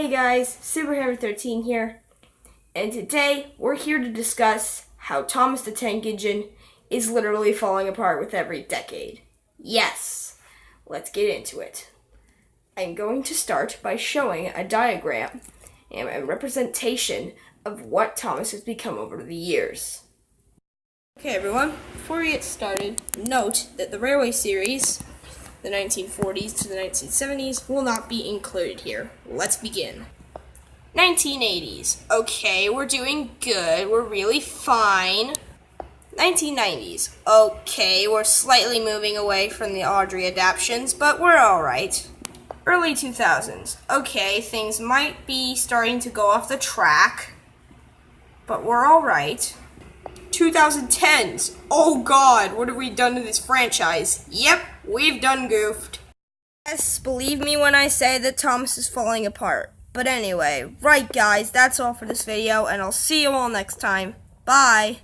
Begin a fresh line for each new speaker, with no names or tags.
Hey guys, Superhammer13 here, and today we're here to discuss how Thomas the Tank Engine is literally falling apart with every decade. Yes, let's get into it. I'm going to start by showing a diagram and a representation of what Thomas has become over the years. Okay everyone, before we get started, note that the Railway series, the 1940s to the 1970s, will not be included here. Let's begin. 1980s. Okay, we're doing good. We're really fine. 1990s. Okay, we're slightly moving away from the Audrey adaptations, but we're alright. Early 2000s. Okay, things might be starting to go off the track, but we're alright. 2010s. Oh god, what have we done to this franchise? Yep, we've done goofed. Yes, believe me when I say that Thomas is falling apart. But anyway, right guys, that's all for this video, and I'll see you all next time. Bye!